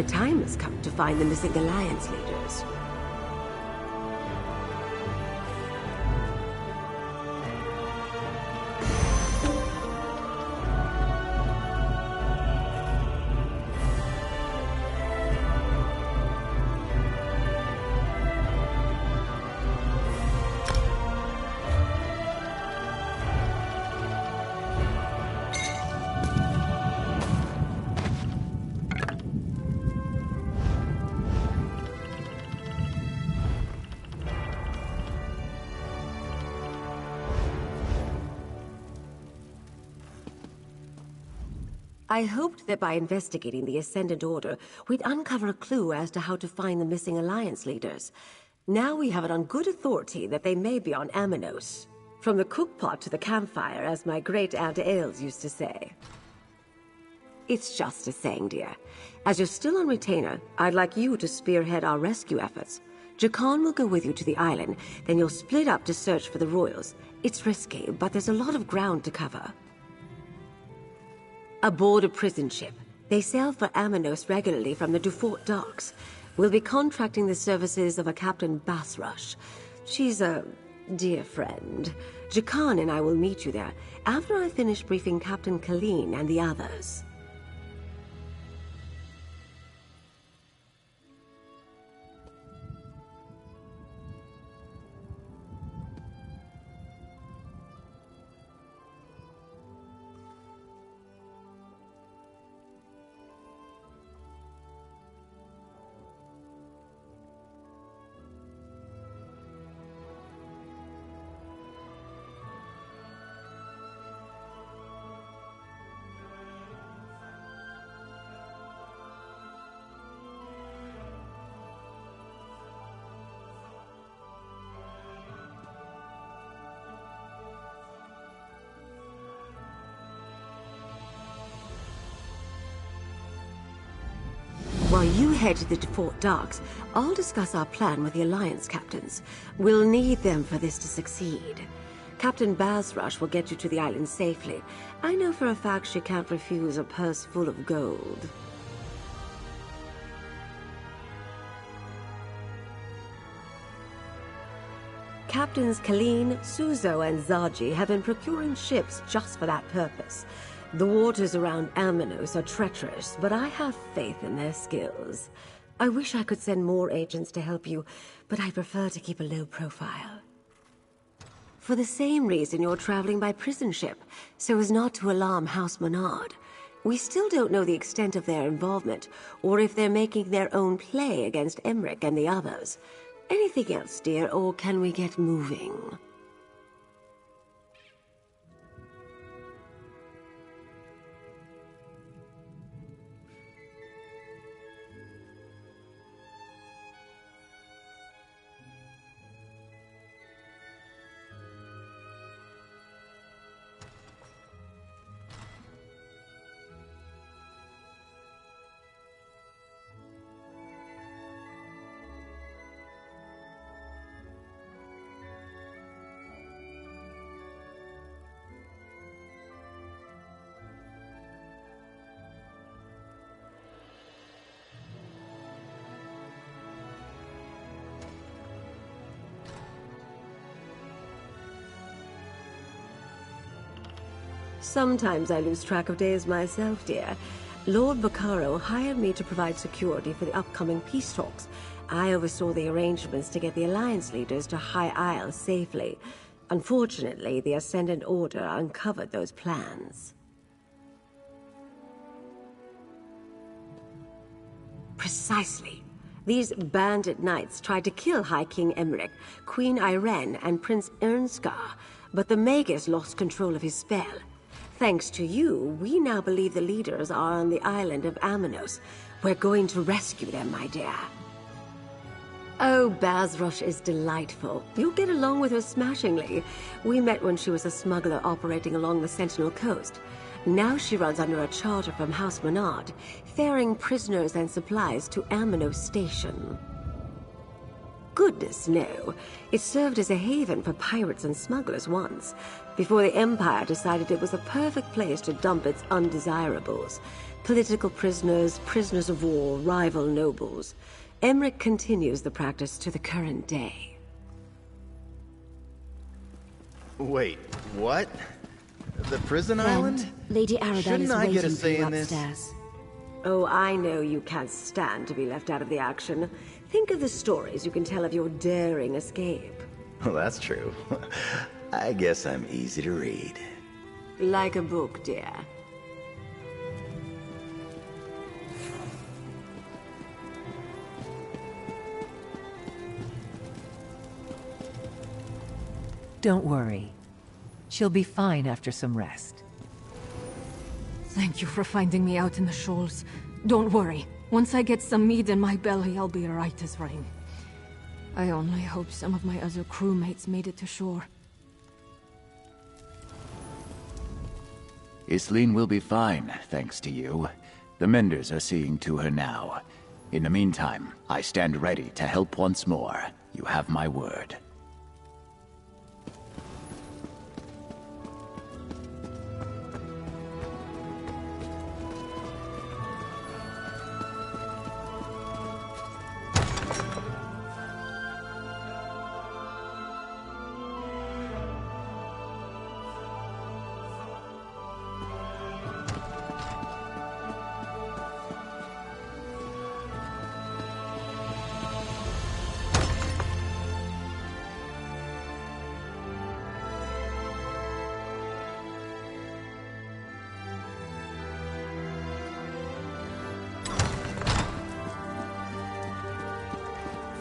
The time has come to find the missing Alliance leaders. I hoped that by investigating the Ascendant Order, we'd uncover a clue as to how to find the missing Alliance leaders. Now we have it on good authority that they may be on Aminos. From the cookpot to the campfire, as my great-aunt Ailes used to say. It's just a saying, dear. As you're still on retainer, I'd like you to spearhead our rescue efforts. Jakan will go with you to the island, then you'll split up to search for the royals. It's risky, but there's a lot of ground to cover. Aboard a prison ship. They sail for Aminos regularly from the Dufort docks. We'll be contracting the services of a Captain Basrush. She's a dear friend. Jakan and I will meet you there after I finish briefing Captain Colleen and the others. While you head to the Dufort docks, I'll discuss our plan with the Alliance captains. We'll need them for this to succeed. Captain Basrush will get you to the island safely. I know for a fact she can't refuse a purse full of gold. Captains Colleen, Suzo, and Zaji have been procuring ships just for that purpose. The waters around Aminos are treacherous, but I have faith in their skills. I wish I could send more agents to help you, but I prefer to keep a low profile. For the same reason you're traveling by prison ship, so as not to alarm House Menard. We still don't know the extent of their involvement, or if they're making their own play against Emmerich and the others. Anything else, dear, or can we get moving? Sometimes I lose track of days myself, dear. Lord Vaccaro hired me to provide security for the upcoming peace talks. I oversaw the arrangements to get the Alliance leaders to High Isle safely. Unfortunately, the Ascendant Order uncovered those plans. Precisely. These bandit knights tried to kill High King Emmerich, Queen Irene, and Prince Ernskar, but the Magus lost control of his spell. Thanks to you, we now believe the leaders are on the island of Aminos. We're going to rescue them, my dear. Oh, Basrush is delightful. You'll get along with her smashingly. We met when she was a smuggler operating along the Sentinel coast. Now she runs under a charter from House Menard, ferrying prisoners and supplies to Aminos Station. goodness, no. It served as a haven for pirates and smugglers once, before the Empire decided it was the perfect place to dump its undesirables. Political prisoners, prisoners of war, rival nobles. Emmerich continues the practice to the current day. Wait, what? The prison Friend, island? Lady Arabelle Shouldn't is I get a waiting for say you in this? upstairs. Oh, I know you can't stand to be left out of the action. Think of the stories you can tell of your daring escape. Well, that's true. I guess I'm easy to read. Like a book, dear. Don't worry. She'll be fine after some rest. Thank you for finding me out in the shoals. Don't worry. Once I get some meat in my belly, I'll be right as rain. I only hope some of my other crewmates made it to shore. Isleen will be fine, thanks to you. The Menders are seeing to her now. In the meantime, I stand ready to help once more. You have my word.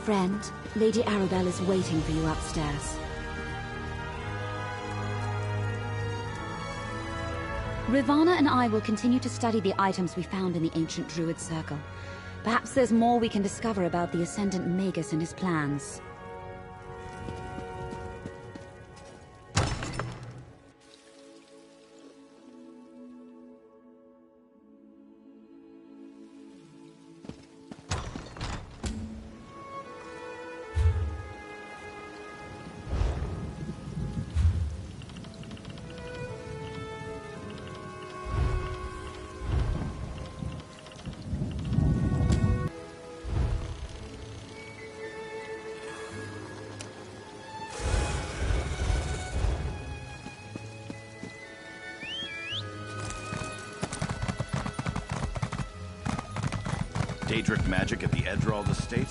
Friend, Lady Arabelle is waiting for you upstairs. Ravana and I will continue to study the items we found in the ancient Druid Circle. Perhaps there's more we can discover about the Ascendant Magus and his plans. Daedric magic at the Edrald estate?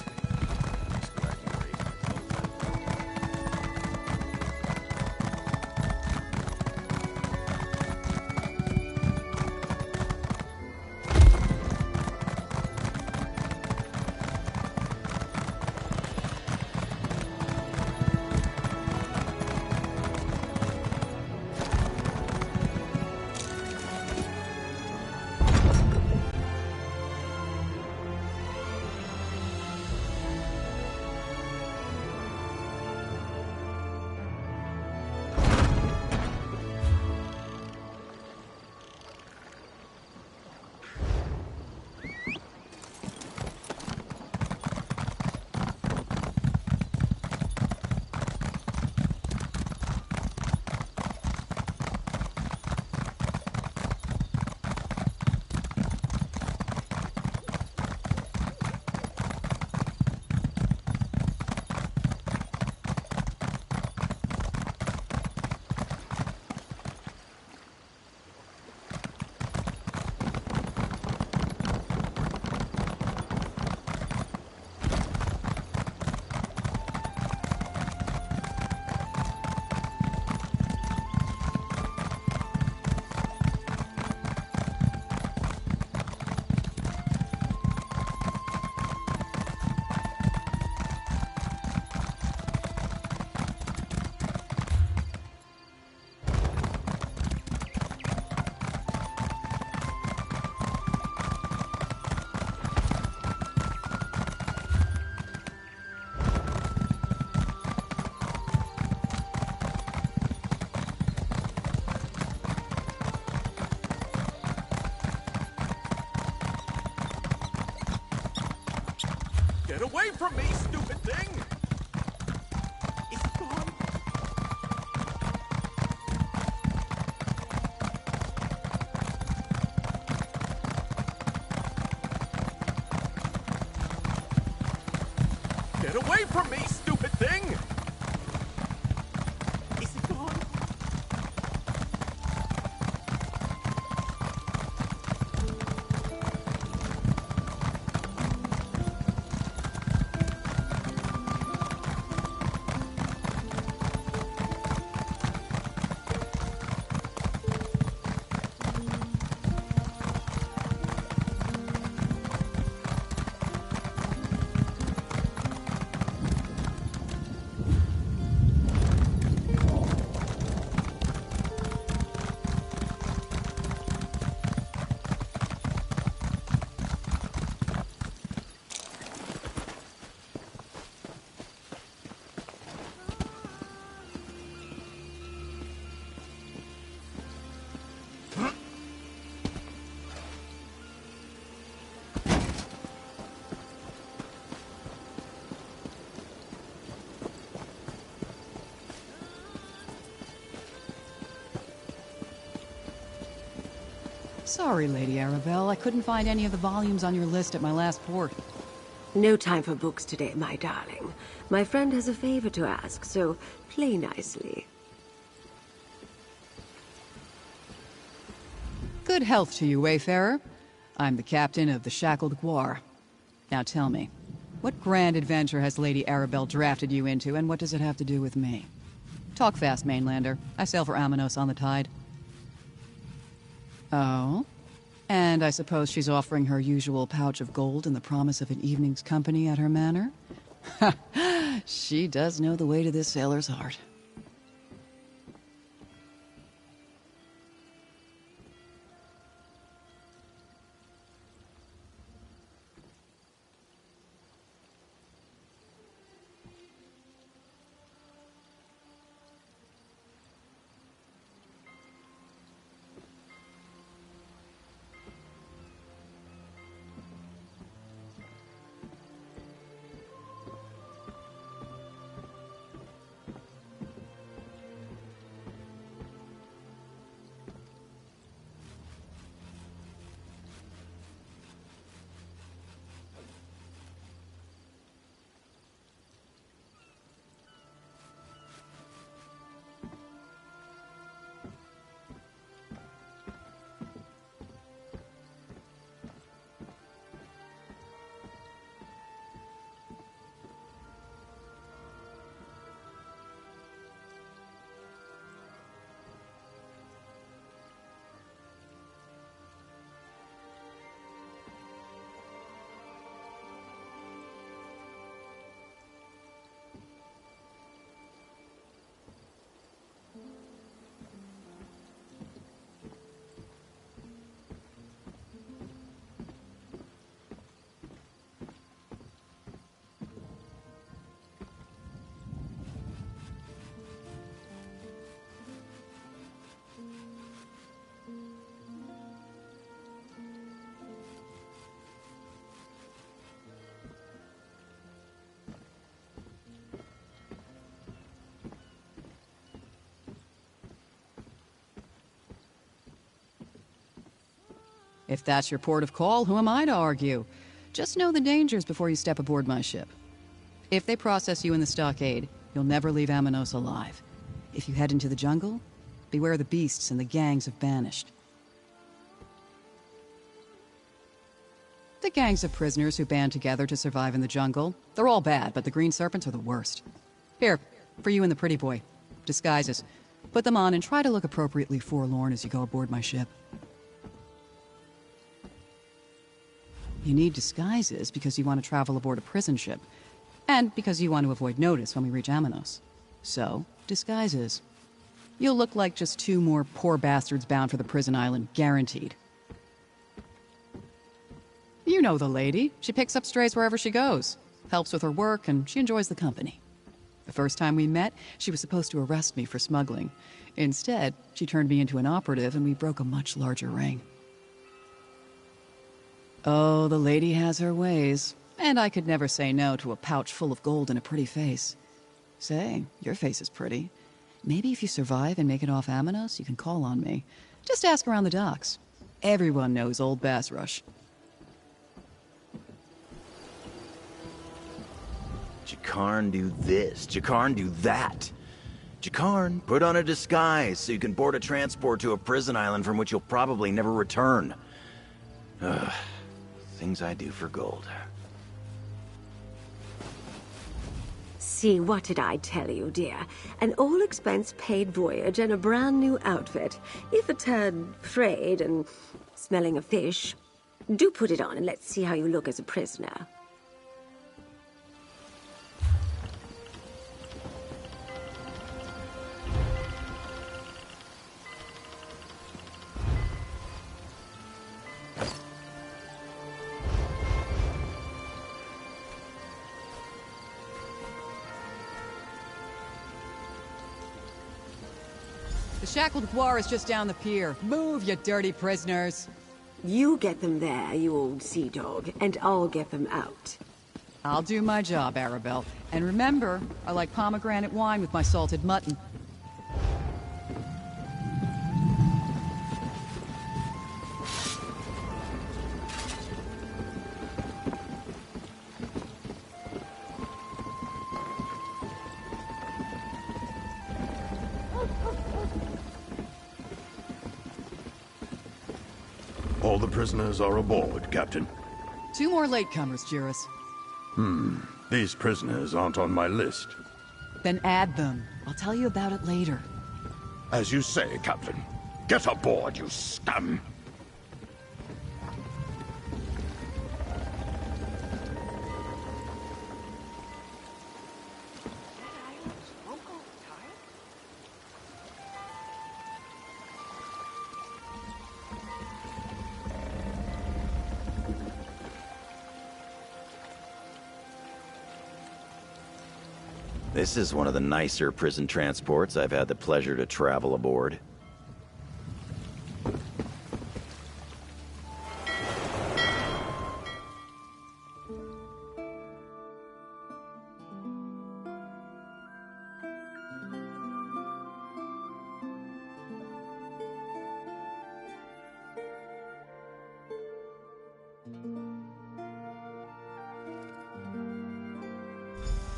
Get away from me, stupid thing! from me, stupid thing! Is it gone? Sorry, Lady Arabelle. I couldn't find any of the volumes on your list at my last port. No time for books today, my darling. My friend has a favor to ask, so play nicely. Good health to you, Wayfarer. I'm the captain of the Shackled Guar. Now tell me, what grand adventure has Lady Arabelle drafted you into, and what does it have to do with me? Talk fast, Mainlander. I sail for Amanos on the tide. Oh? And I suppose she's offering her usual pouch of gold and the promise of an evening's company at her manor? She does know the way to this sailor's heart. If that's your port of call, who am I to argue? Just know the dangers before you step aboard my ship. If they process you in the stockade, you'll never leave Amanos alive. If you head into the jungle, beware the beasts and the gangs of banished. The gangs of prisoners who band together to survive in the jungle, they're all bad, but the green serpents are the worst. Here, for you and the pretty boy. Disguises. Put them on and try to look appropriately forlorn as you go aboard my ship. You need disguises because you want to travel aboard a prison ship, and because you want to avoid notice when we reach Amanos. So, disguises. You'll look like just two more poor bastards bound for the prison island, guaranteed. You know the lady. She picks up strays wherever she goes, helps with her work, and she enjoys the company. The first time we met, she was supposed to arrest me for smuggling. Instead, she turned me into an operative and we broke a much larger ring. Oh, the lady has her ways, and I could never say no to a pouch full of gold and a pretty face. Say, your face is pretty. Maybe if you survive and make it off Amanos, you can call on me. Just ask around the docks. Everyone knows old Bass Rush. Jakarn do this, Jakarn do that. Jakarn, put on a disguise so you can board a transport to a prison island from which you'll probably never return. Ugh, things I do for gold. See, what did I tell you, dear? An all-expense-paid voyage and a brand-new outfit. If a tad frayed and smelling of fish, do put it on and let's see how you look as a prisoner. The shackled Guar is just down the pier. Move, you dirty prisoners. You get them there, you old sea dog, and I'll get them out. I'll do my job, Arabelle. And remember, I like pomegranate wine with my salted mutton. All the prisoners are aboard, Captain. 2 more latecomers, Juris. These prisoners aren't on my list. Then add them. I'll tell you about it later. As you say, Captain. Get aboard, you scum! This is one of the nicer prison transports I've had the pleasure to travel aboard.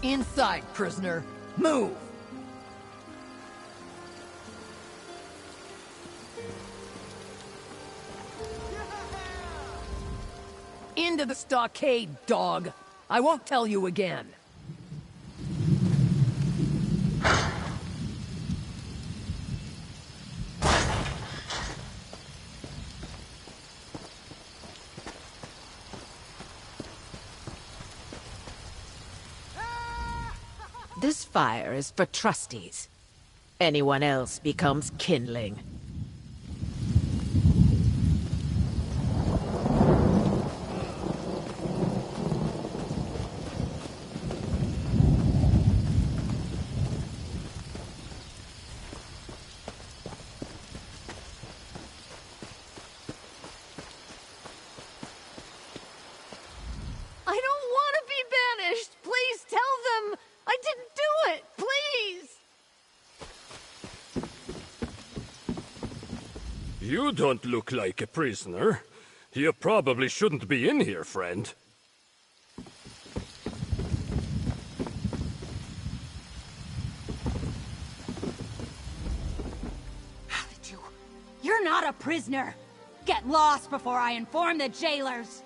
Inside, prisoner. Move! Into the stockade, dog. I won't tell you again. This fire is for trustees. Anyone else becomes kindling. I don't want to be banished! Please tell them! I didn't do it! Please! You don't look like a prisoner. You probably shouldn't be in here, friend. How did you? You're not a prisoner! Get lost before I inform the jailers!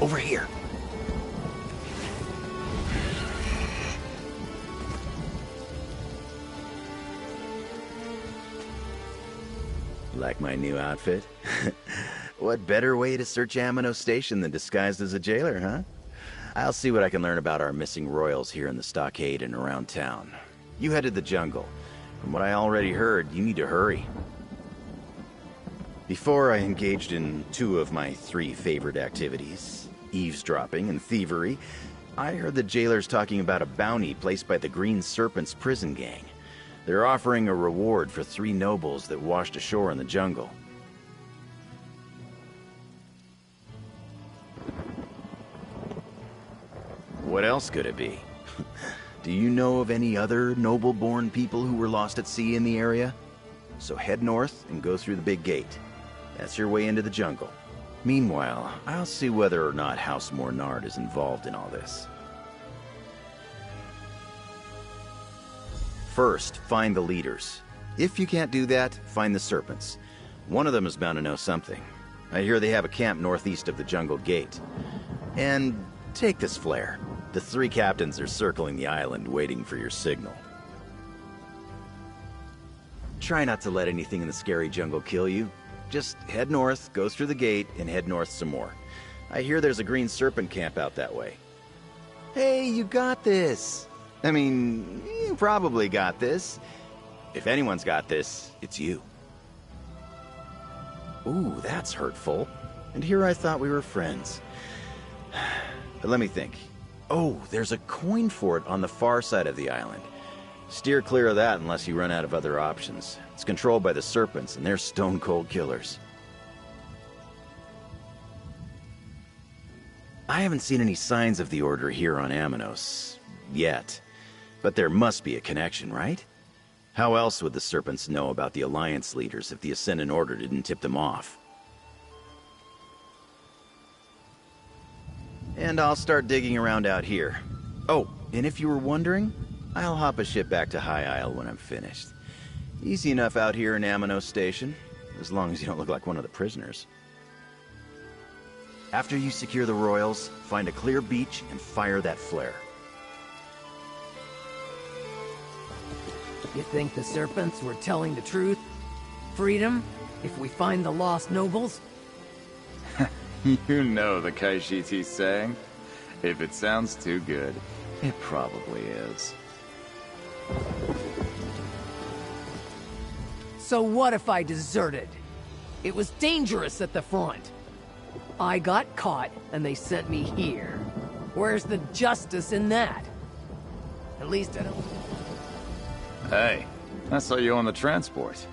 Over here. Like my new outfit? What better way to search Amino Station than disguised as a jailer, huh? I'll see what I can learn about our missing royals here in the stockade and around town. You head to the jungle. From what I already heard, you need to hurry. Before I engaged in 2 of my 3 favorite activities, eavesdropping and thievery, I heard the jailers talking about a bounty placed by the Green Serpent's prison gang. They're offering a reward for 3 nobles that washed ashore in the jungle. What else could it be? Do you know of any other noble-born people who were lost at sea in the area? So head north and go through the big gate. That's your way into the jungle. Meanwhile, I'll see whether or not House Mornard is involved in all this. First, find the leaders. If you can't do that, find the serpents. One of them is bound to know something. I hear they have a camp northeast of the jungle gate. And take this flare. The 3 captains are circling the island waiting for your signal. Try not to let anything in the scary jungle kill you. Just head north, go through the gate, and head north some more. I hear there's a green serpent camp out that way. Hey, you got this! I mean, you probably got this. If anyone's got this, it's you. Ooh, that's hurtful. And here I thought we were friends. But let me think. Oh, there's a coin fort on the far side of the island. Steer clear of that unless you run out of other options. It's controlled by the serpents, and they're stone-cold killers. I haven't seen any signs of the Order here on Amanos. Yet. But there must be a connection, right? How else would the serpents know about the Alliance leaders if the Ascendant Order didn't tip them off? And I'll start digging around out here. Oh, and if you were wondering, I'll hop a ship back to High Isle when I'm finished. Easy enough out here in Amanos Station, as long as you don't look like one of the prisoners. After you secure the Royals, find a clear beach and fire that flare. You think the serpents were telling the truth? Freedom, if we find the lost nobles? You know the Kaishiti's saying. If it sounds too good, it probably is. So what if I deserted? It was dangerous at the front. I got caught, and they sent me here. Where's the justice in that? At least I don't... Hey, I saw you on the transport.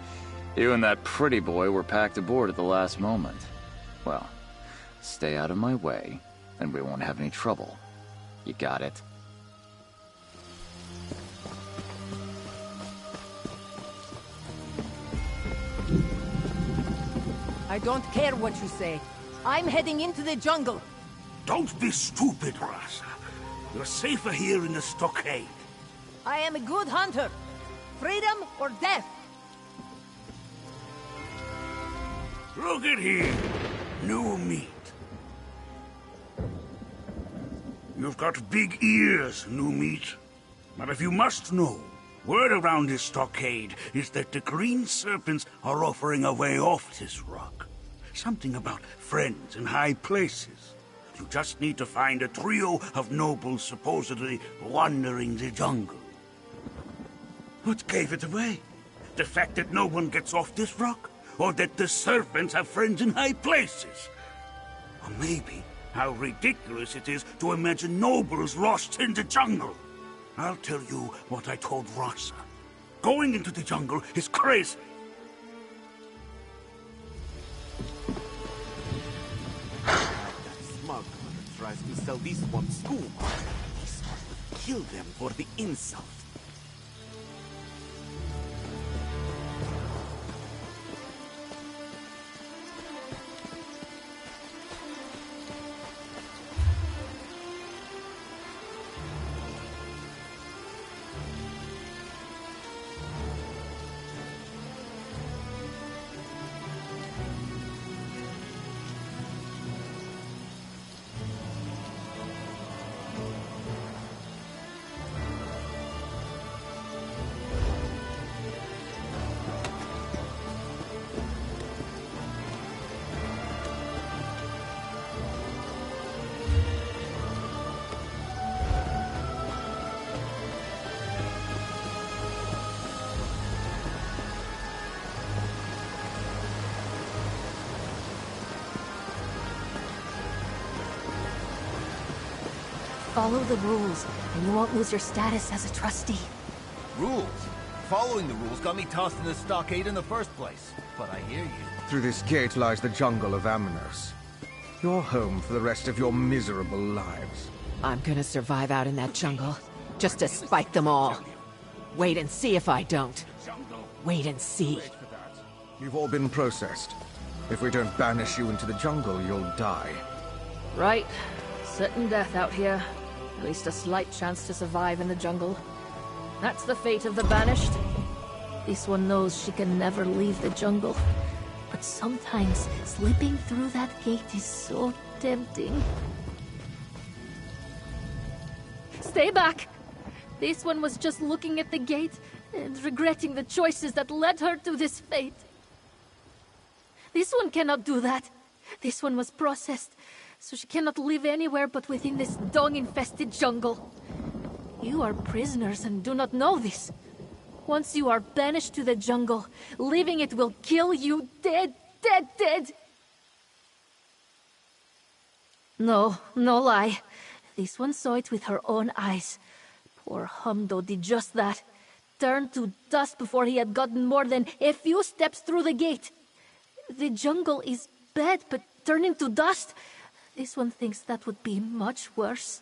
You and that pretty boy were packed aboard at the last moment. Well, stay out of my way, and we won't have any trouble. You got it? I don't care what you say. I'm heading into the jungle. Don't be stupid, Rasa. You're safer here in the stockade. I am a good hunter. Freedom or death? Look at here. New meat. You've got big ears, new meat. But if you must know, word around this stockade is that the green serpents are offering a way off this rock. Something about friends in high places. You just need to find a trio of nobles supposedly wandering the jungle. What gave it away? The fact that no one gets off this rock? Or that the serpents have friends in high places? Or maybe how ridiculous it is to imagine nobles lost in the jungle. I'll tell you what I told Rasa. Going into the jungle is crazy. That smuggler tries to sell these one school. He's smart. Kill them for the insult. Follow the rules, and you won't lose your status as a trustee. Rules? Following the rules got me tossed in the stockade in the first place. But I hear you. Through this gate lies the jungle of Amanos. Your home for the rest of your miserable lives. I'm gonna survive out in that jungle. just to spite them all. Wait and see if I don't. Wait and see. You've all been processed. If we don't banish you into the jungle, you'll die. Right. Certain death out here. At least a slight chance to survive in the jungle. That's the fate of the banished. This one knows she can never leave the jungle. But sometimes, slipping through that gate is so tempting. Stay back! This one was just looking at the gate and regretting the choices that led her to this fate. This one cannot do that. This one was processed, so she cannot live anywhere but within this dung-infested jungle. You are prisoners and do not know this. Once you are banished to the jungle, leaving it will kill you dead, dead, dead. No, no lie. This one saw it with her own eyes. Poor Humdo did just that. Turned to dust before he had gotten more than a few steps through the gate. The jungle is bad, but turning to dust? This one thinks that would be much worse.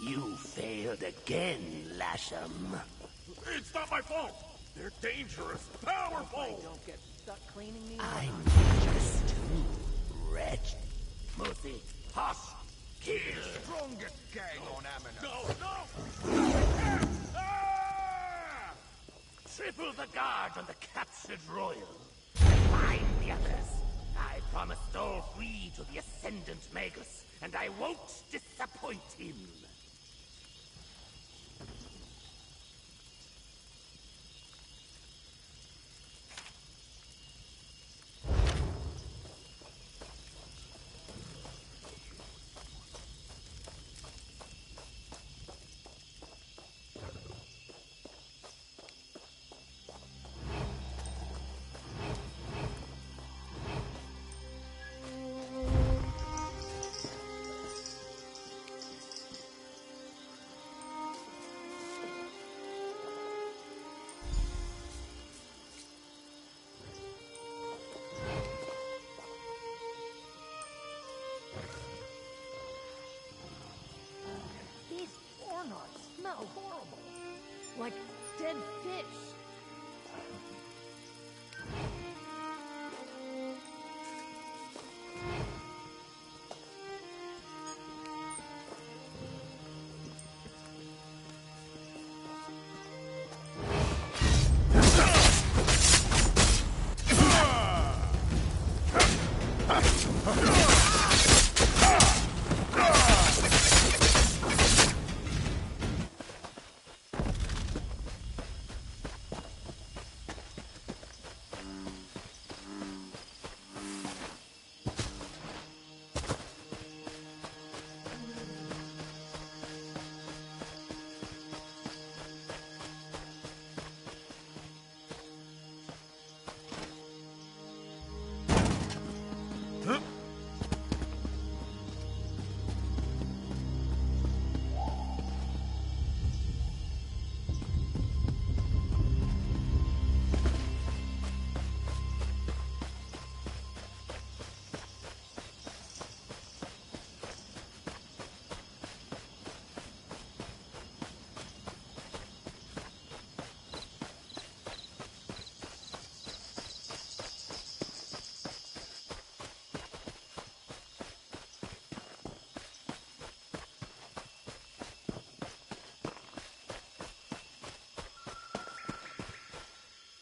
You failed again, Lasham. It's not my fault! They're dangerous, powerful! Don't get stuck cleaning me. I'm just too wretched. Muthi, hush, kill. Strongest gang on Amina. No! Triple the guard on the captured royal. Find the others. I promised all three to the Ascendant Magus, and I won't disappoint him. Smell horrible. Like dead fish.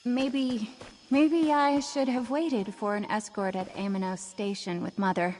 Maybe I should have waited for an escort at Amino Station with Mother.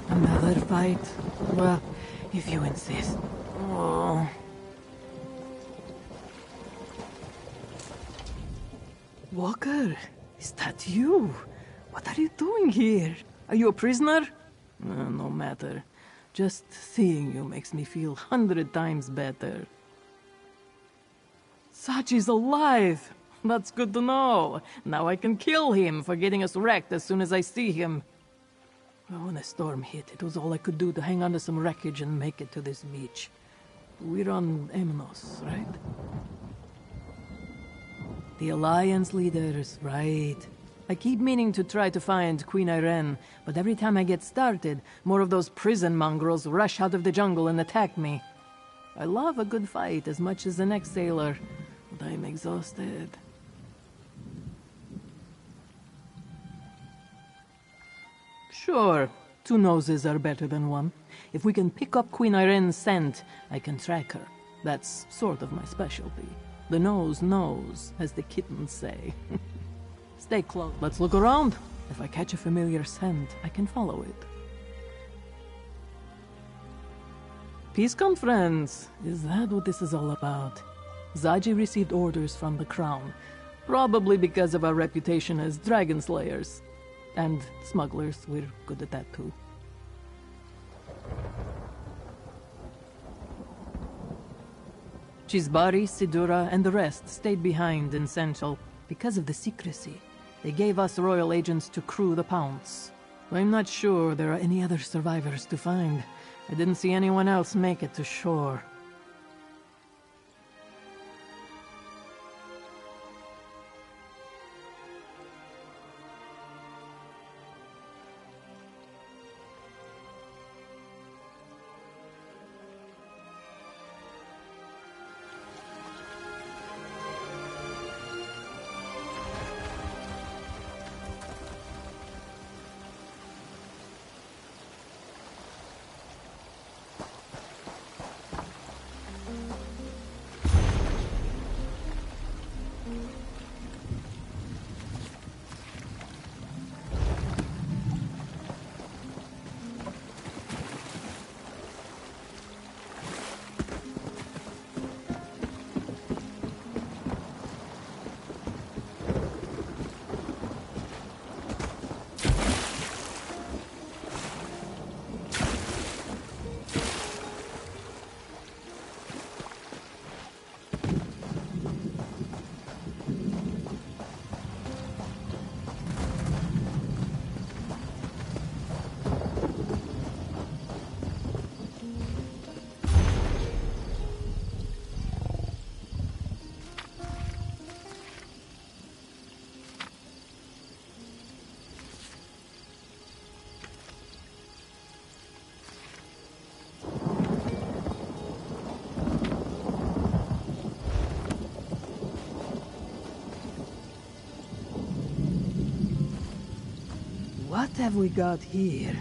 Another fight? Well, if you insist. Oh. Walker, is that you? What are you doing here? Are you a prisoner? No matter. Just seeing you makes me feel 100 times better. Sachi's alive! That's good to know. Now I can kill him for getting us wrecked as soon as I see him. Well, when the storm hit, it was all I could do to hang on to some wreckage and make it to this beach. We're on Amenos, right? The Alliance leaders, right. I keep meaning to try to find Queen Irene, but every time I get started, more of those prison mongrels rush out of the jungle and attack me. I love a good fight as much as the next sailor, but I'm exhausted. Sure, 2 noses are better than 1. If we can pick up Queen Irene's scent, I can track her. That's sort of my specialty. The nose knows, as the kittens say. Stay close. Let's look around. If I catch a familiar scent, I can follow it. Peace conference. Is that what this is all about? Zaji received orders from the Crown, probably because of our reputation as dragon slayers. And smugglers, we're good at that too. Chisbari, Sidura, and the rest stayed behind in Central because of the secrecy. They gave us royal agents to crew the Pounce. I'm not sure there are any other survivors to find. I didn't see anyone else make it to shore. What have we got here?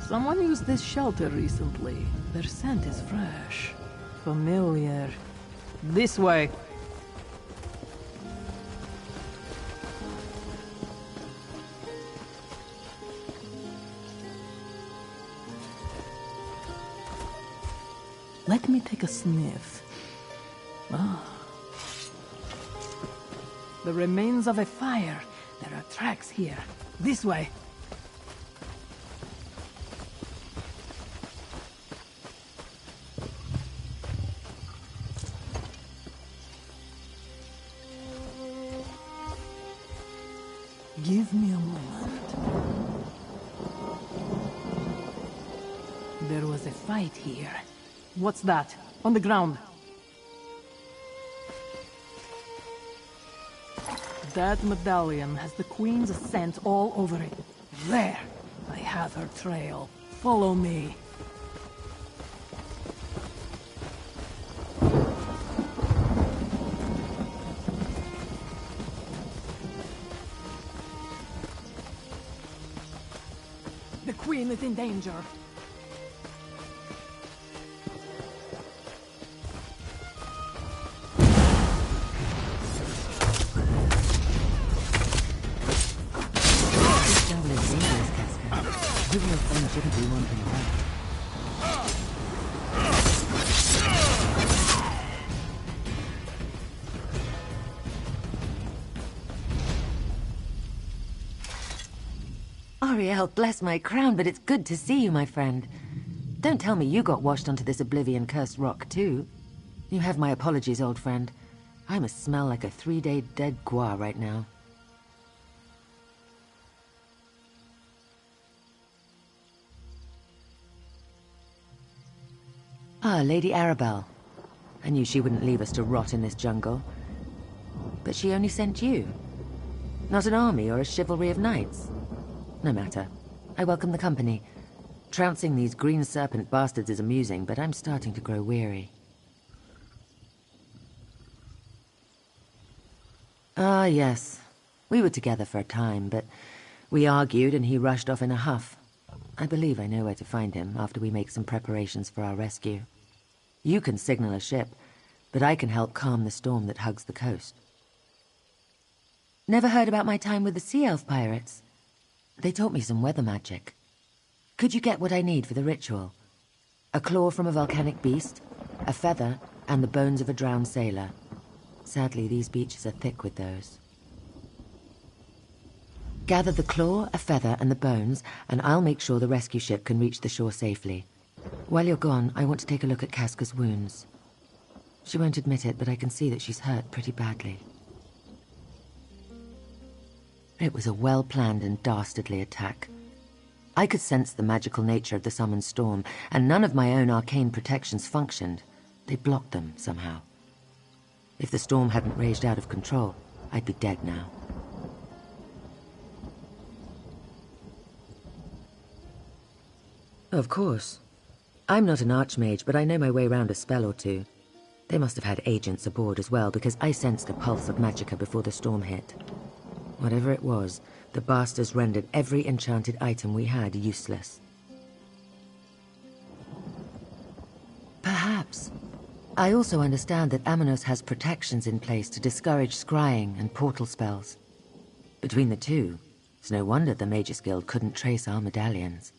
Someone used this shelter recently. Their scent is fresh. Familiar. This way. Let me take a sniff. Ah. The remains of a fire. There are tracks here. This way. Give me a moment. There was a fight here. What's that? On the ground. That medallion has the Queen's scent all over it. There! I have her trail. Follow me. The Queen is in danger. Shouldn't be wandering around. Ariel, bless my crown, but it's good to see you, my friend. Don't tell me you got washed onto this oblivion-cursed rock, too. You have my apologies, old friend. I must smell like a 3-day dead gua right now. Ah, Lady Arabelle. I knew she wouldn't leave us to rot in this jungle. But she only sent you. Not an army or a chivalry of knights. No matter. I welcome the company. Trouncing these green serpent bastards is amusing, but I'm starting to grow weary. Ah, yes. We were together for a time, but we argued and he rushed off in a huff. I believe I know where to find him after we make some preparations for our rescue. You can signal a ship, but I can help calm the storm that hugs the coast. Never heard about my time with the Sea Elf pirates? They taught me some weather magic. Could you get what I need for the ritual? A claw from a volcanic beast, a feather, and the bones of a drowned sailor. Sadly, these beaches are thick with those. Gather the claw, a feather, and the bones, and I'll make sure the rescue ship can reach the shore safely. While you're gone, I want to take a look at Casca's wounds. She won't admit it, but I can see that she's hurt pretty badly. It was a well-planned and dastardly attack. I could sense the magical nature of the summoned storm, and none of my own arcane protections functioned. They blocked them, somehow. If the storm hadn't raged out of control, I'd be dead now. Of course. I'm not an archmage, but I know my way around a spell or two. They must have had agents aboard as well, because I sensed a pulse of magicka before the storm hit. Whatever it was, the bastards rendered every enchanted item we had useless. Perhaps. I also understand that Amanos has protections in place to discourage scrying and portal spells. Between the two, it's no wonder the Magus Guild couldn't trace our medallions.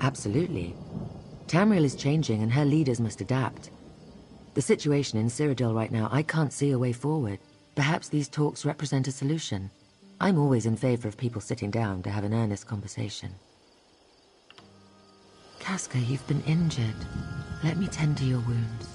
Absolutely. Tamriel is changing and her leaders must adapt. The situation in Cyrodiil right now, I can't see a way forward. Perhaps these talks represent a solution. I'm always in favor of people sitting down to have an earnest conversation. Casca, you've been injured. Let me tend to your wounds.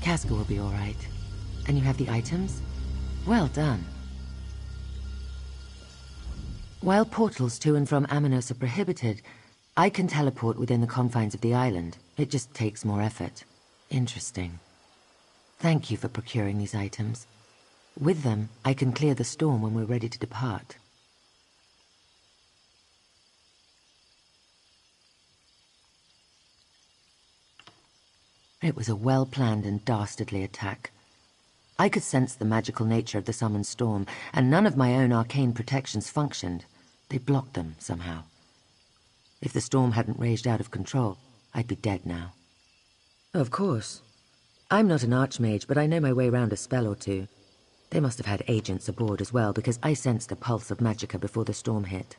Casca will be all right. And you have the items? Well done. While portals to and from Amanos are prohibited, I can teleport within the confines of the island. It just takes more effort. Interesting. Thank you for procuring these items. With them, I can clear the storm when we're ready to depart. It was a well-planned and dastardly attack. I could sense the magical nature of the summoned storm, and none of my own arcane protections functioned. They blocked them somehow. If the storm hadn't raged out of control, I'd be dead now. Of course. I'm not an archmage, but I know my way around a spell or two. They must have had agents aboard as well, because I sensed a pulse of magicka before the storm hit.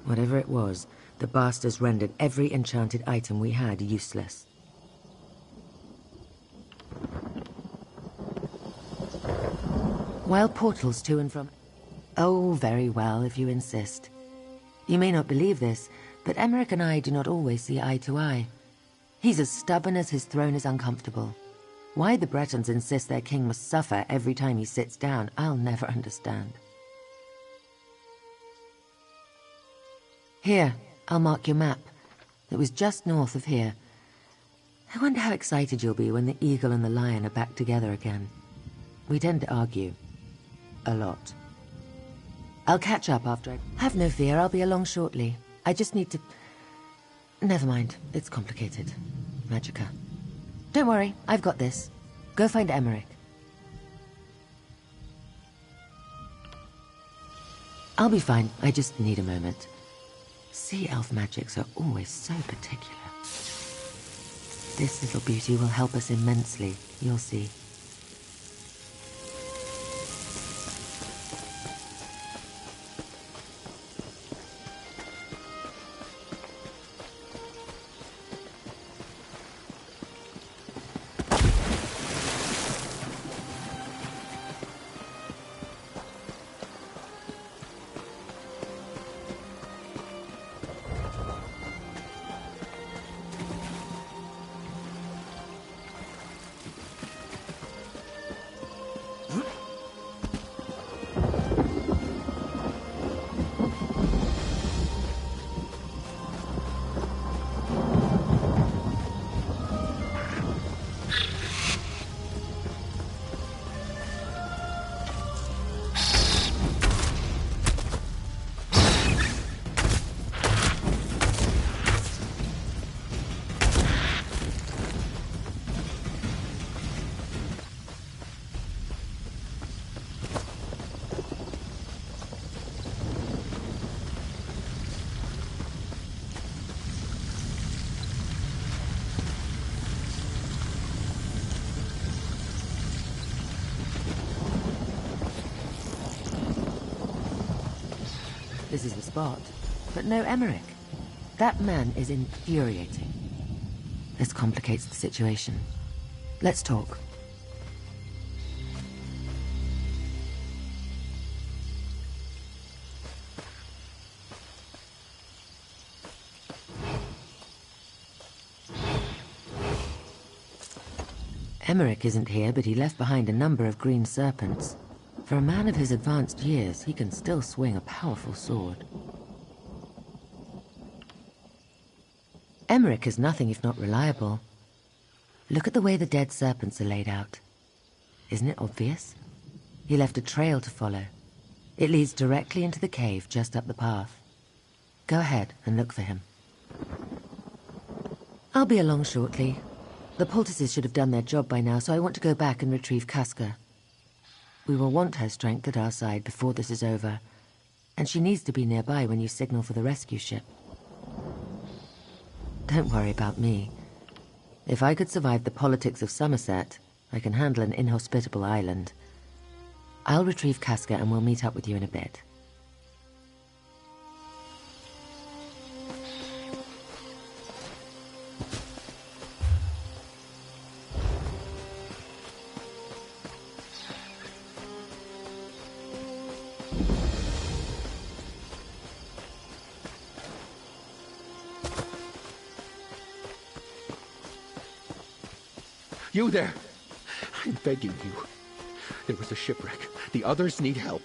Whatever it was, the bastards rendered every enchanted item we had useless. While portals to and from... Oh, very well, if you insist. You may not believe this, but Emmerich and I do not always see eye to eye. He's as stubborn as his throne is uncomfortable. Why the Bretons insist their king must suffer every time he sits down, I'll never understand. Here, I'll mark your map. It was just north of here. I wonder how excited you'll be when the eagle and the lion are back together again. We tend to argue. A lot. I'll catch up after I... Have no fear, I'll be along shortly. I just need to... Never mind, it's complicated. Magicka. Don't worry, I've got this. Go find Emmerich. I'll be fine, I just need a moment. Sea elf magics are always so particular. This little beauty will help us immensely, you'll see. This is the spot, but no Emmerich. That man is infuriating. This complicates the situation. Let's talk. Emmerich isn't here, but he left behind a number of green serpents. For a man of his advanced years, he can still swing a powerful sword. Emmerich is nothing if not reliable. Look at the way the dead serpents are laid out. Isn't it obvious? He left a trail to follow. It leads directly into the cave just up the path. Go ahead and look for him. I'll be along shortly. The poultices should have done their job by now, so I want to go back and retrieve Casca. We will want her strength at our side before this is over, and she needs to be nearby when you signal for the rescue ship. Don't worry about me. If I could survive the politics of Somerset, I can handle an inhospitable island. I'll retrieve Casca and we'll meet up with you in a bit. You there! begging you. There was a shipwreck. The others need help.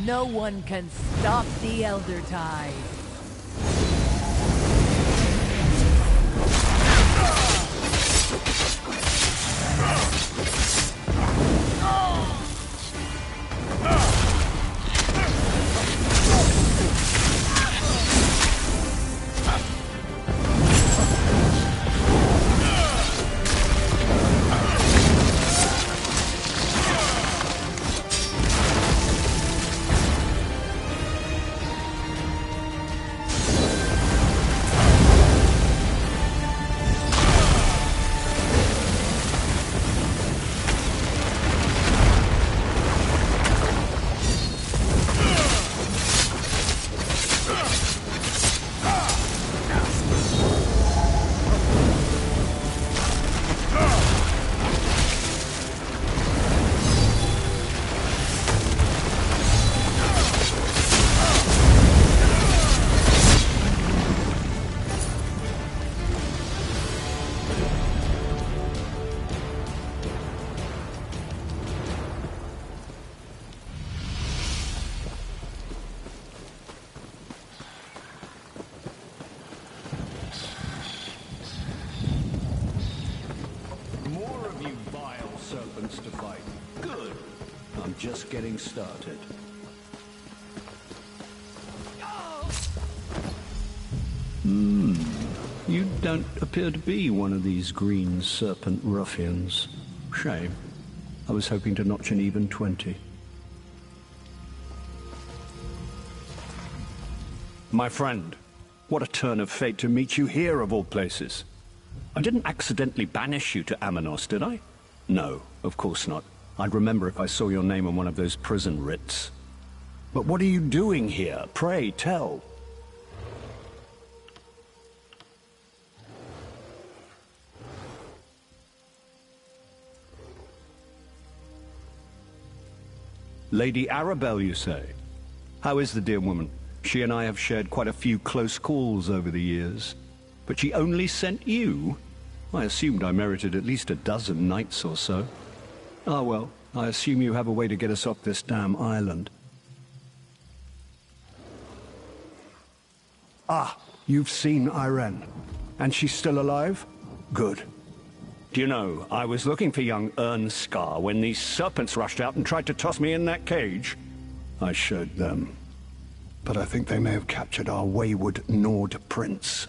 No one can stop the Elder Tide. To fight. Good. I'm just getting started. You don't appear to be one of these green serpent ruffians. Shame. I was hoping to notch an even 20. My friend, what a turn of fate to meet you here of all places. I didn't accidentally banish you to Amanos, did I? No, of course not. I'd remember if I saw your name on one of those prison writs. But what are you doing here? Pray, tell. Lady Arabelle, you say? How is the dear woman? She and I have shared quite a few close calls over the years. But she only sent you? I assumed I merited at least a dozen knights or so. Ah, well, I assume you have a way to get us off this damn island. Ah, you've seen Irene. And she's still alive? Good. Do you know, I was looking for young Ernskar when these serpents rushed out and tried to toss me in that cage. I showed them. But I think they may have captured our wayward Nord prince.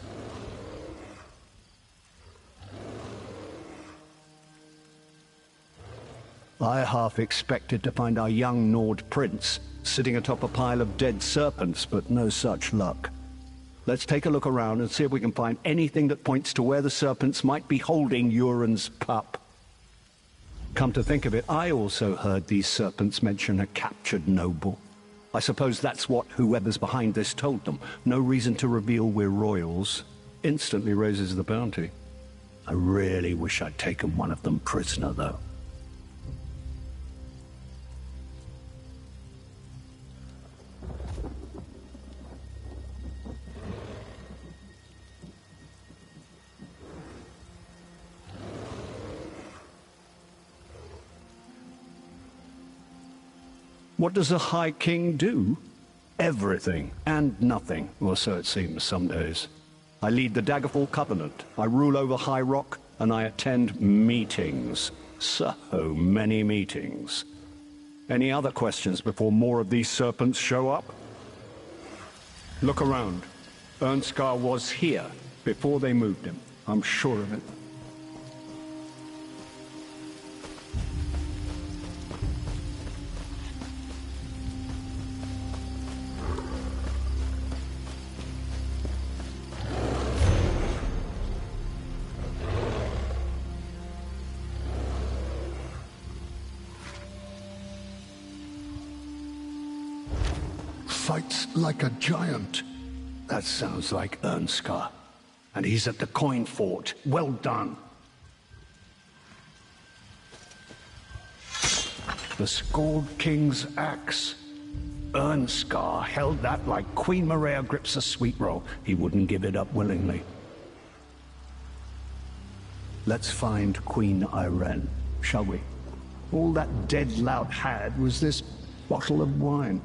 I half expected to find our young Nord prince sitting atop a pile of dead serpents, but no such luck. Let's take a look around and see if we can find anything that points to where the serpents might be holding Euron's pup. Come to think of it, I also heard these serpents mention a captured noble. I suppose that's what whoever's behind this told them. No reason to reveal we're royals. Instantly raises the bounty. I really wish I'd taken one of them prisoner, though. What does a High King do? Everything and nothing, or so it seems some days. I lead the Daggerfall Covenant, I rule over High Rock, and I attend meetings. So many meetings. Any other questions before more of these serpents show up? Look around. Ernskar was here before they moved him. I'm sure of it. Fights like a giant. That sounds like Ernskar. And he's at the coin fort. Well done. The Scald King's axe. Ernskar held that like Queen Maria grips a sweet roll. He wouldn't give it up willingly. Let's find Queen Irene, shall we? All that dead lout had was this bottle of wine.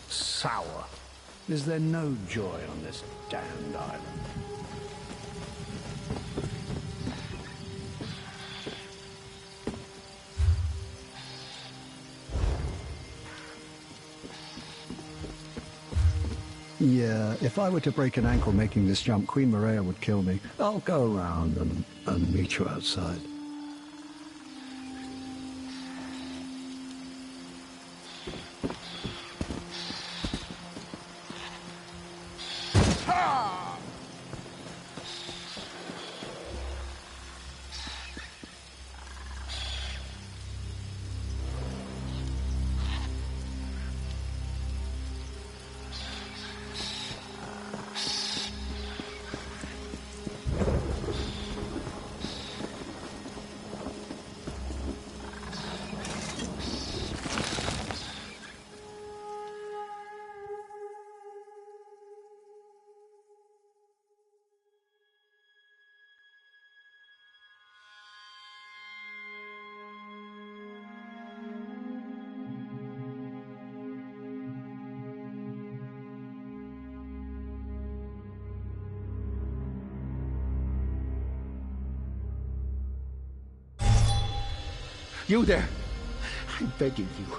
Sour. Is there no joy on this damned island? Yeah, if I were to break an ankle making this jump, Queen Maria would kill me. I'll go around and meet you outside. You there! I'm begging you.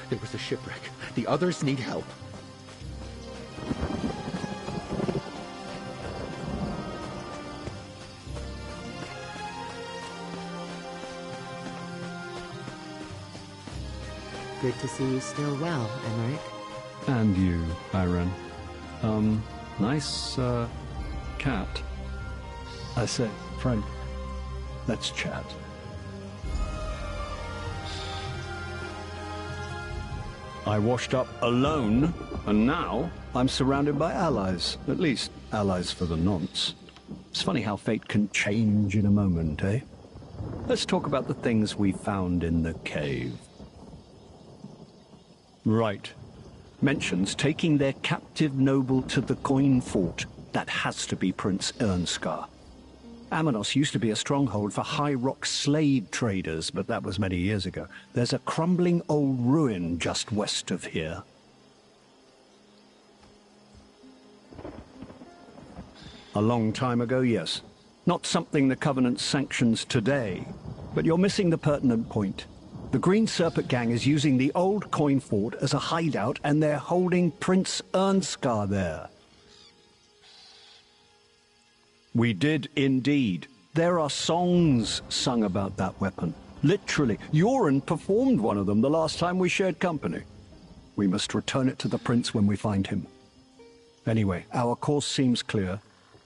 There was a shipwreck. The others need help. Good to see you still well, Emmerich. And you, Irene. Nice, cat. I say, friend, let's chat. I washed up alone, and now I'm surrounded by allies. At least, allies for the nonce. It's funny how fate can change in a moment, eh? Let's talk about the things we found in the cave. Right. Mentions taking their captive noble to the coin fort. That has to be Prince Ernskar. Amenos used to be a stronghold for high rock slave traders, but that was many years ago. There's a crumbling old ruin just west of here. A long time ago, yes. Not something the Covenant sanctions today. But you're missing the pertinent point. The Green Serpent gang is using the old coin fort as a hideout, and they're holding Prince Ernskar there. We did indeed. There are songs sung about that weapon. Literally, Yoren performed one of them the last time we shared company. We must return it to the prince when we find him. Anyway, our course seems clear.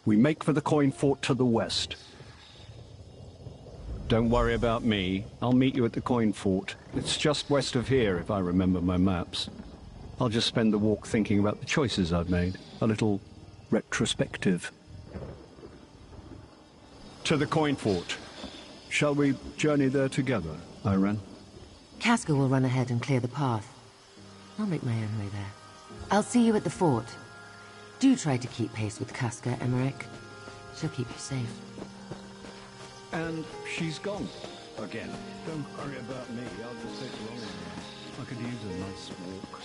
We make for the coin fort to the west. Don't worry about me. I'll meet you at the coin fort. It's just west of here, if I remember my maps. I'll just spend the walk thinking about the choices I've made. A little retrospective. To the coin fort. Shall we journey there together, Irene? Casca will run ahead and clear the path. I'll make my own way there. I'll see you at the fort. Do try to keep pace with Casca, Emmerich. She'll keep you safe. And she's gone. Again. Don't worry about me. I'll just take long. I could use a nice walk.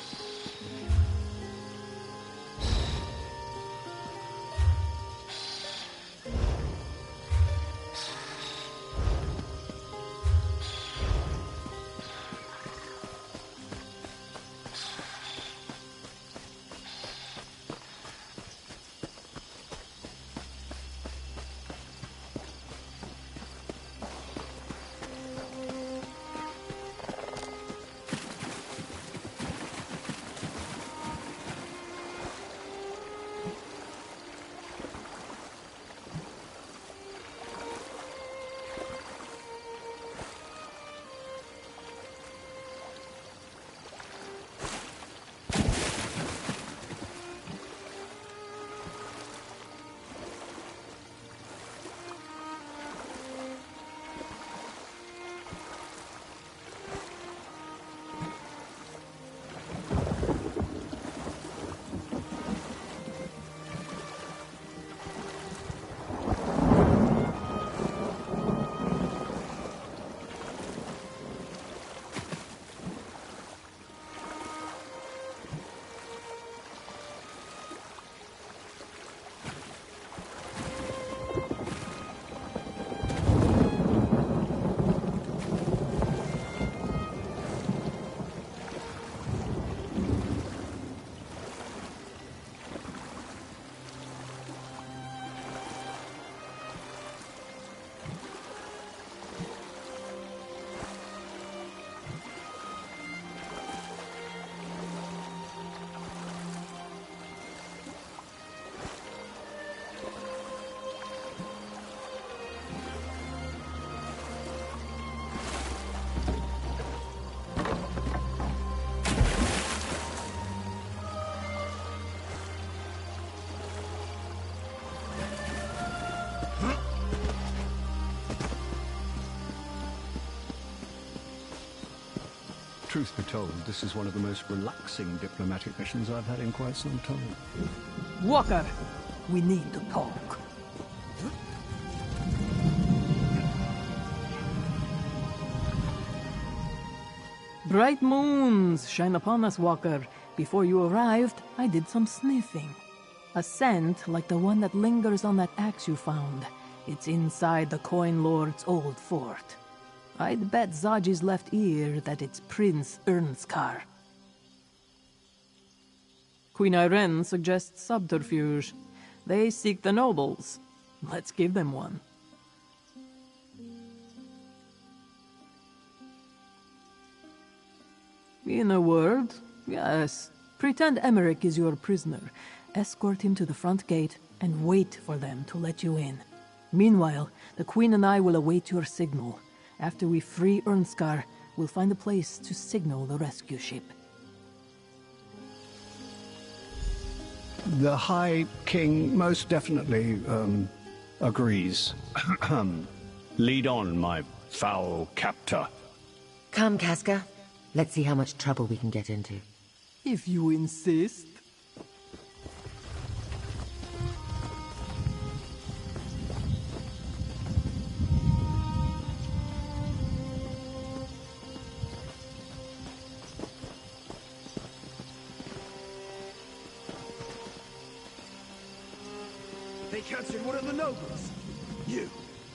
Truth be told, this is one of the most relaxing diplomatic missions I've had in quite some time. Walker, we need to talk. Bright moons shine upon us, Walker. Before you arrived, I did some sniffing. A scent like the one that lingers on that axe you found. It's inside the Coin Lord's old fort. I'd bet Zaji's left ear that it's Prince Ernskar. Queen Irene suggests subterfuge. They seek the nobles. Let's give them one. In a word, yes. Pretend Emmerich is your prisoner. Escort him to the front gate and wait for them to let you in. Meanwhile, the Queen and I will await your signal. After we free Ernskar, we'll find a place to signal the rescue ship. The High King most definitely agrees. Lead on, my foul captor. Come, Casca. Let's see how much trouble we can get into. If you insist. They captured one of the nobles. You,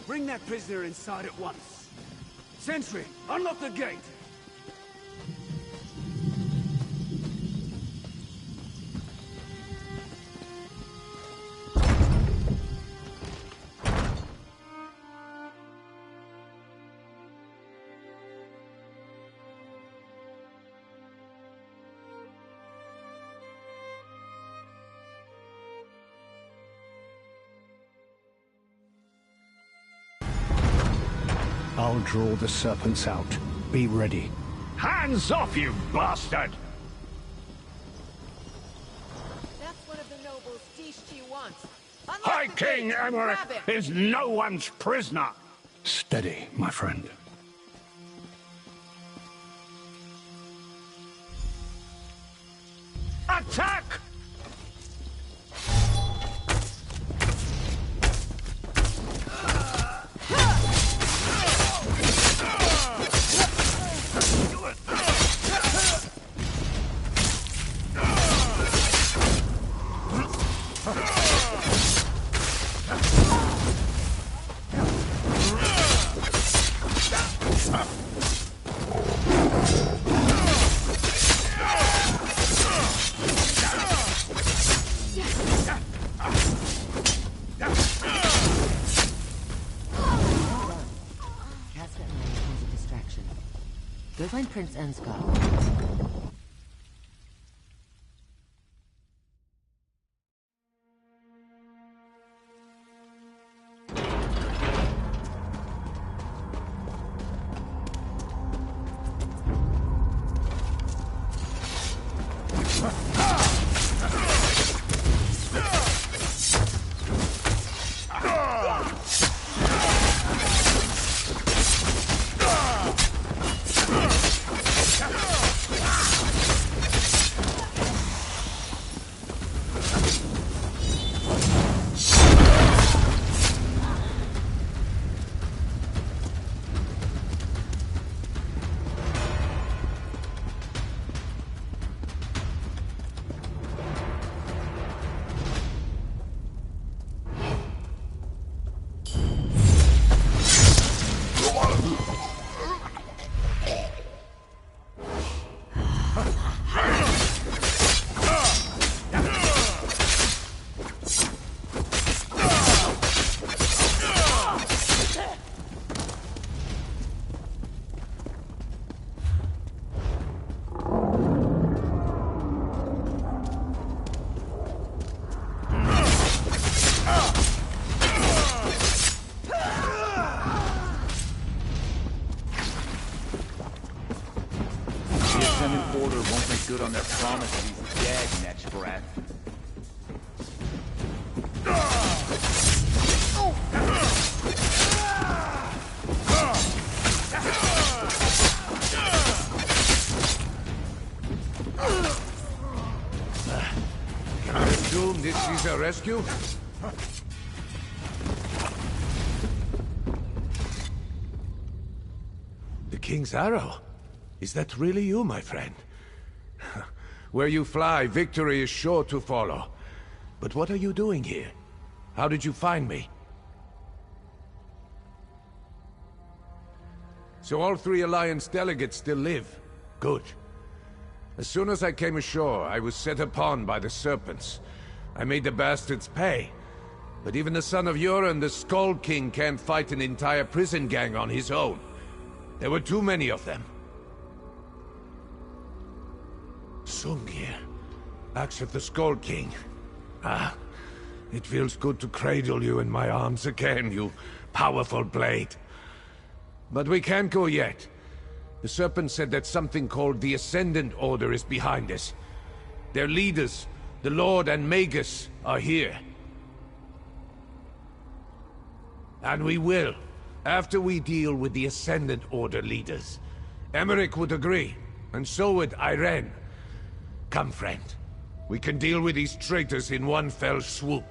bring that prisoner inside at once. Sentry, unlock the gate. I'll draw the serpents out. Be ready. Hands off, you bastard! That's one of the nobles Dishti wants. High King Emmerich is no one's prisoner! Steady, my friend. Attack! Go find Prince Ernskar. Good on their promise that he's dead next breath. Can I assume this is a rescue? The King's Arrow? Is that really you, my friend? Where you fly, victory is sure to follow. But what are you doing here? How did you find me? So all 3 Alliance delegates still live. Good. As soon as I came ashore, I was set upon by the Serpents. I made the bastards pay. But even the son of Yoren, the Skull King, can't fight an entire prison gang on his own. There were too many of them. Sungir, axe of the Skull King. Ah, it feels good to cradle you in my arms again, you powerful blade. But we can't go yet. The Serpent said that something called the Ascendant Order is behind us. Their leaders, the Lord and Magus, are here. And we will, after we deal with the Ascendant Order leaders. Emmerich would agree, and so would Irene. Come, friend. We can deal with these traitors in one fell swoop.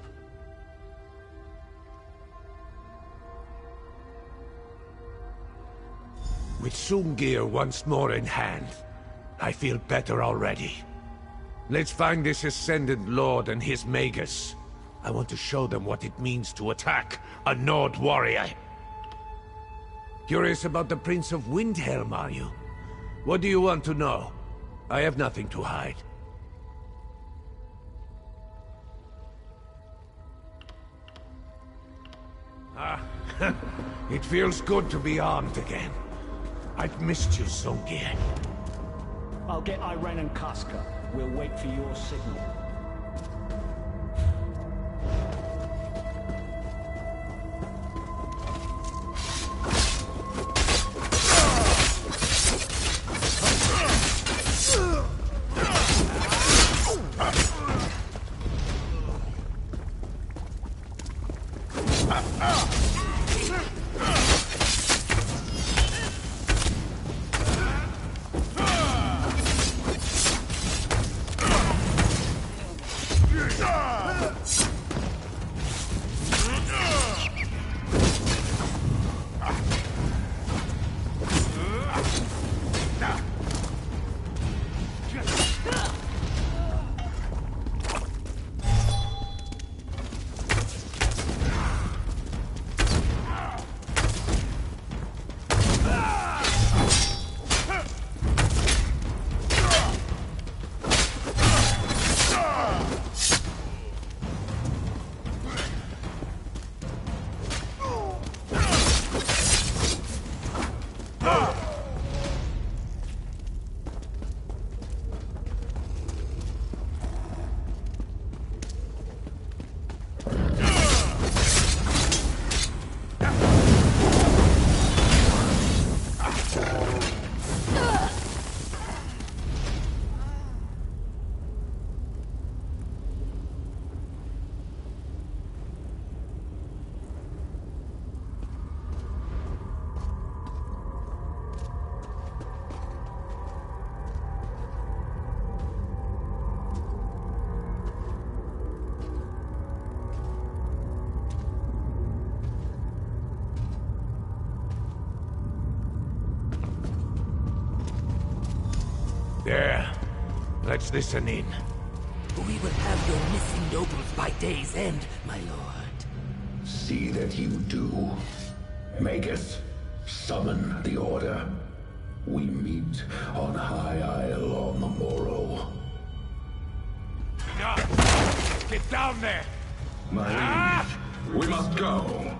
With Sungir once more in hand, I feel better already. Let's find this Ascendant Lord and his Magus. I want to show them what it means to attack a Nord warrior. Curious about the Prince of Windhelm, are you? What do you want to know? I have nothing to hide. Ah, it feels good to be armed again. I've missed you, Sungir. I'll get Irene and Casca. We'll wait for your signal. There. Let's listen in. We will have your missing nobles by day's end, my lord. See that you do. Magus, summon the Order. We meet on High Isle on the morrow. Get down there! My liege, we must go.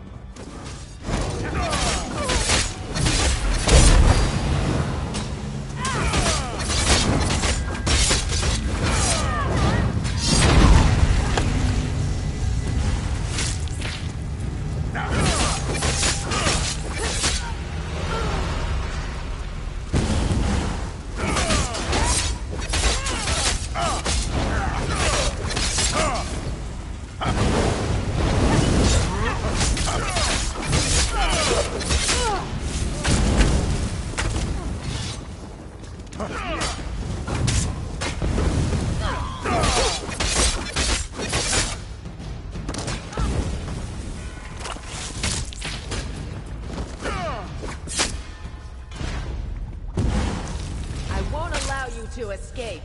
to escape.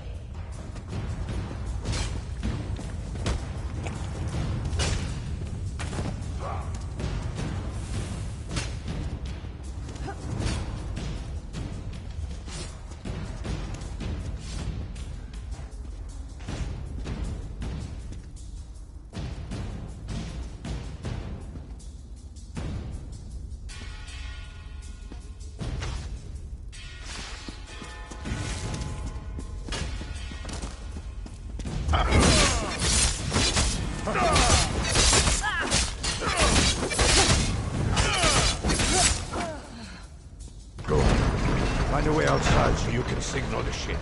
Find a way outside so you can signal the ship.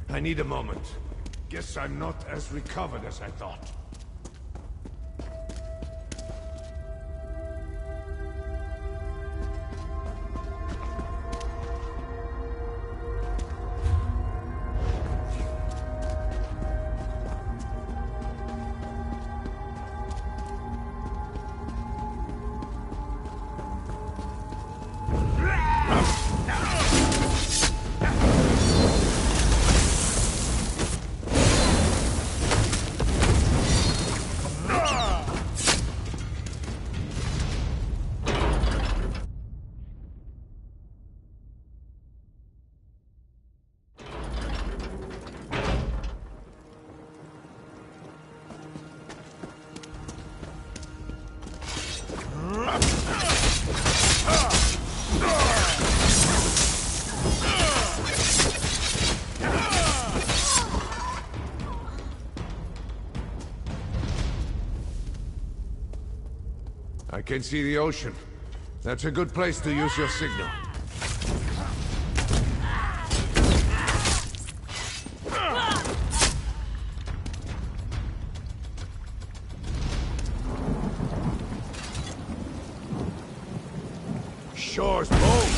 I need a moment. Guess I'm not as recovered as I thought. I can see the ocean. That's a good place to use your signal. Shore's bold.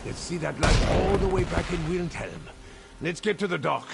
Let's see that light all the way back in Wilhelm. Let's get to the dock.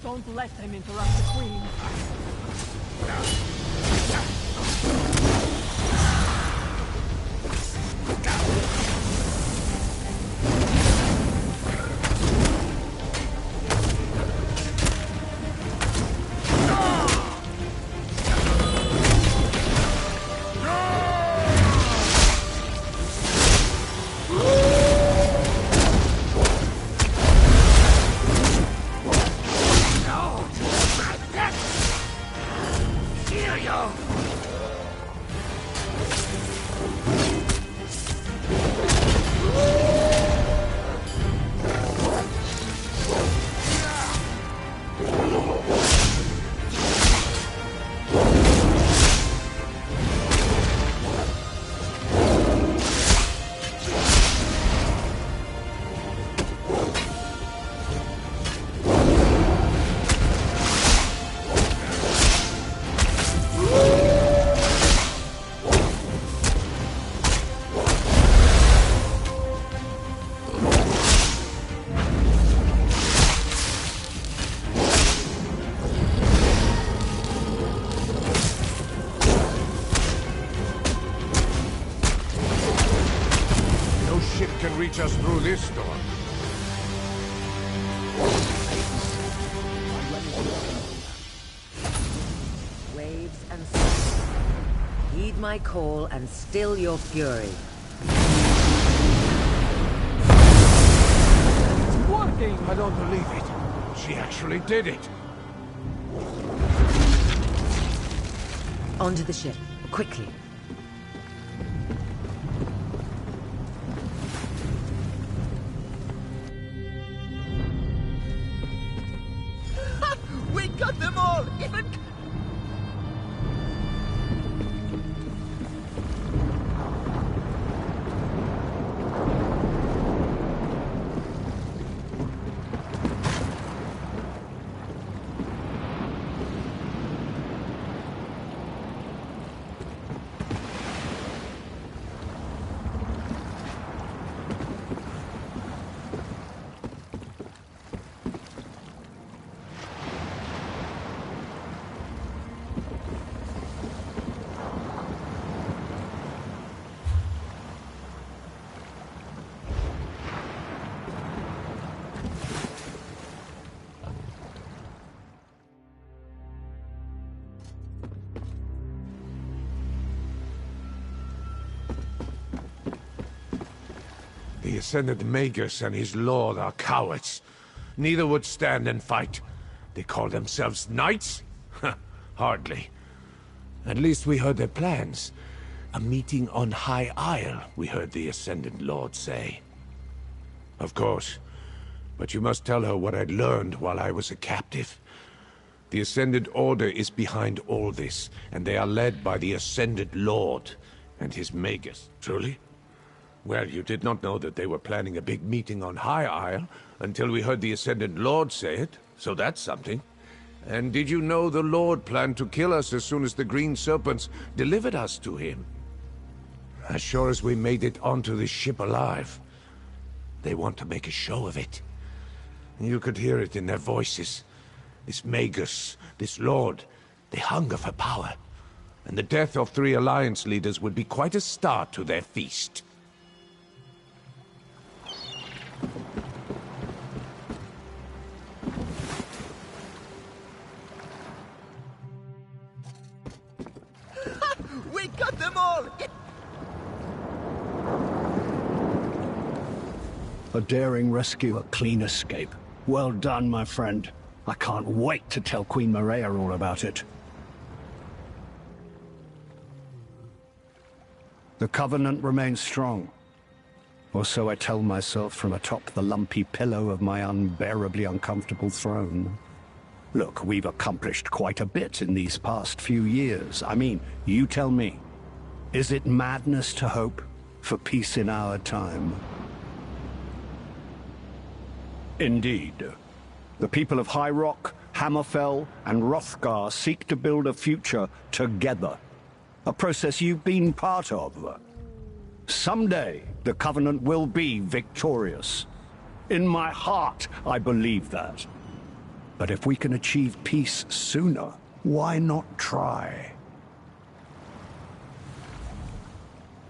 Don't let them interrupt the Queen. can reach us through this storm. Waves and storms. Heed my call and still your fury. It's working! I don't believe it. She actually did it. Onto the ship, quickly. We got them all! Even... The Ascended Magus and his lord are cowards. Neither would stand and fight. They call themselves knights? Hardly. At least we heard their plans. A meeting on High Isle, we heard the Ascended Lord say. Of course. But you must tell her what I'd learned while I was a captive. The Ascended Order is behind all this, and they are led by the Ascended Lord and his Magus. Truly? Well, you did not know that they were planning a big meeting on High Isle until we heard the Ascended Lord say it, so that's something. And did you know the Lord planned to kill us as soon as the Green Serpents delivered us to him? As sure as we made it onto this ship alive, they want to make a show of it. You could hear it in their voices. This Magus, this Lord, they hunger for power. And the death of 3 Alliance leaders would be quite a start to their feast. We got them all! A daring rescue, a clean escape. Well done, my friend. I can't wait to tell Queen Maria all about it. The Covenant remains strong. Or so I tell myself from atop the lumpy pillow of my unbearably uncomfortable throne. Look, we've accomplished quite a bit in these past few years. I mean, you tell me. Is it madness to hope for peace in our time? Indeed. The people of High Rock, Hammerfell, and Hrothgar seek to build a future together. A process you've been part of. Someday, the Covenant will be victorious. In my heart, I believe that. But if we can achieve peace sooner, why not try?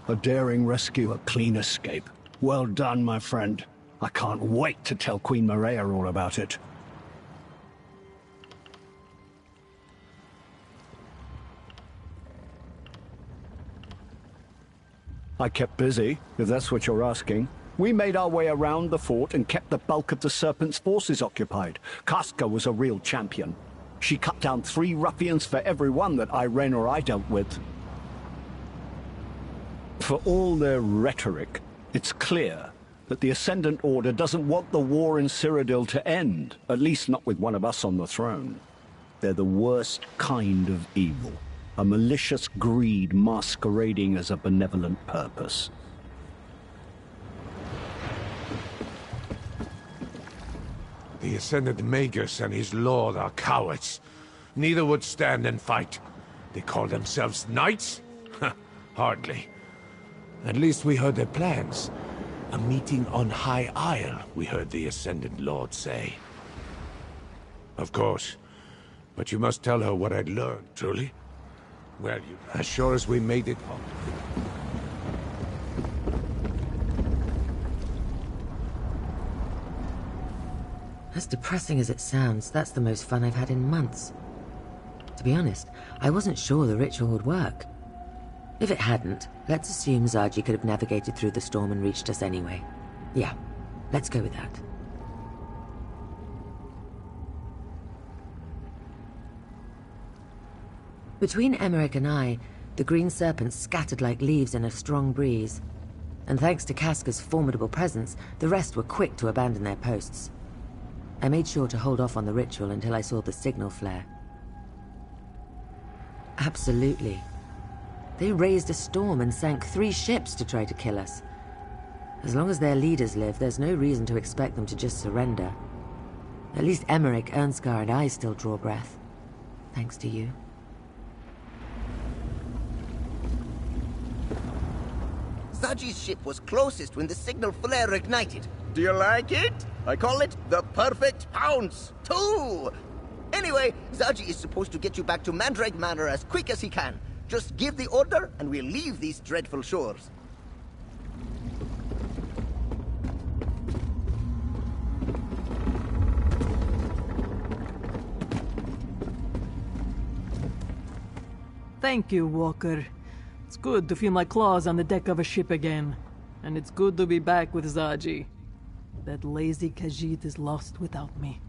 A daring rescue, a clean escape. Well done, my friend. I can't wait to tell Queen Maria all about it. I kept busy, if that's what you're asking. We made our way around the fort and kept the bulk of the Serpent's forces occupied. Casca was a real champion. She cut down 3 ruffians for every one that Irene or I dealt with. For all their rhetoric, it's clear that the Ascendant Order doesn't want the war in Cyrodiil to end, at least not with one of us on the throne. They're the worst kind of evil. A malicious greed masquerading as a benevolent purpose. The Ascended Magus and his lord are cowards. Neither would stand and fight. They call themselves knights? Hardly. At least we heard their plans. A meeting on High Isle, we heard the Ascended Lord say. Of course. But you must tell her what I'd learned, truly. Well, as sure as we made it As depressing as it sounds, that's the most fun I've had in months. To be honest, I wasn't sure the ritual would work. If it hadn't, let's assume Zaji could have navigated through the storm and reached us anyway. Yeah, let's go with that. Between Emmerich and I, the green serpents scattered like leaves in a strong breeze. And thanks to Casca's formidable presence, the rest were quick to abandon their posts. I made sure to hold off on the ritual until I saw the signal flare. Absolutely. They raised a storm and sank 3 ships to try to kill us. As long as their leaders live, there's no reason to expect them to just surrender. At least Emmerich, Ernskar, and I still draw breath. Thanks to you. Zaji's ship was closest when the signal flare ignited. Do you like it? I call it the perfect pounce, too! Anyway, Zaji is supposed to get you back to Mandrake Manor as quick as he can. Just give the order, and we'll leave these dreadful shores. Thank you, Walker. It's good to feel my claws on the deck of a ship again. And it's good to be back with Zaji. That lazy Khajiit is lost without me.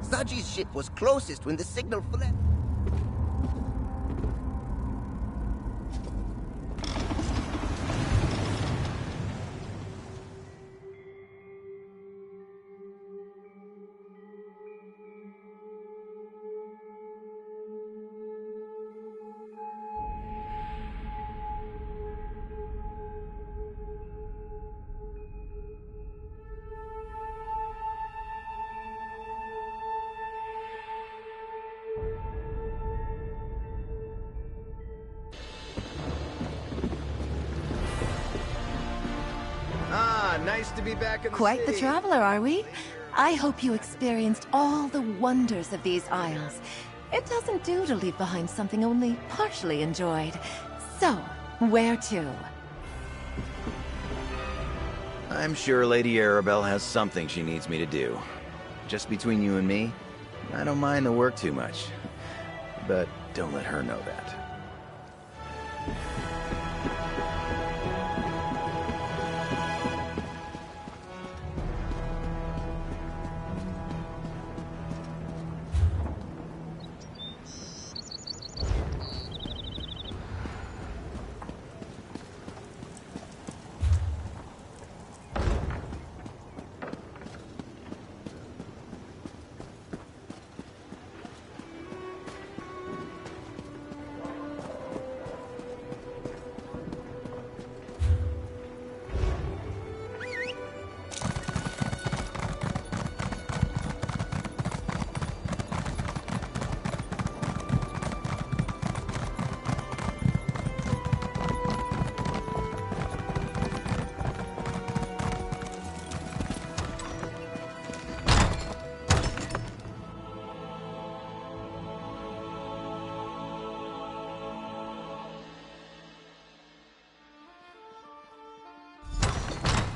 Zaji's ship was closest when the signal flare. Nice to be back in the Quite city. the traveler, are we? I hope you experienced all the wonders of these isles. It doesn't do to leave behind something only partially enjoyed. So, where to? I'm sure Lady Arabelle has something she needs me to do. Just between you and me, I don't mind the work too much. But don't let her know that.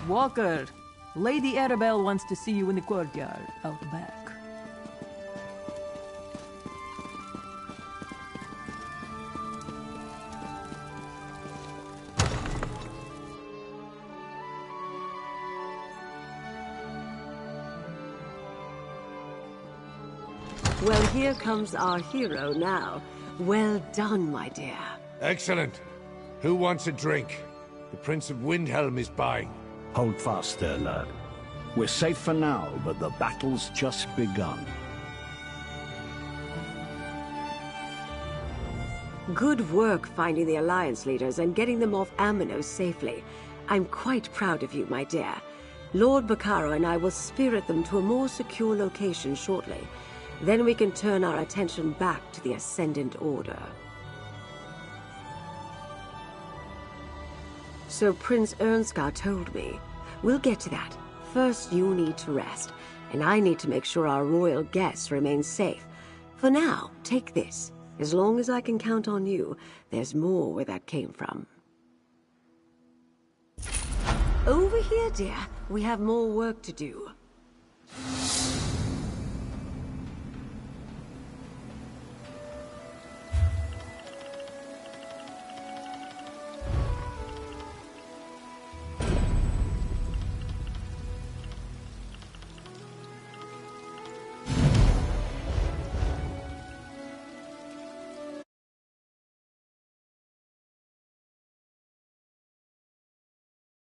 Walker, Lady Arabelle wants to see you in the courtyard, out back. Well, here comes our hero now. Well done, my dear. Excellent. Who wants a drink? The Prince of Windhelm is buying. Hold fast there, lad. We're safe for now, but the battle's just begun. Good work finding the Alliance leaders and getting them off Amino safely. I'm quite proud of you, my dear. Lord Bacaro and I will spirit them to a more secure location shortly. Then we can turn our attention back to the Ascendant Order. So Prince Ernskar told me. We'll get to that. First, you need to rest, and I need to make sure our royal guests remain safe. For now, take this. As long as I can count on you, there's more where that came from. Over here, dear. We have more work to do.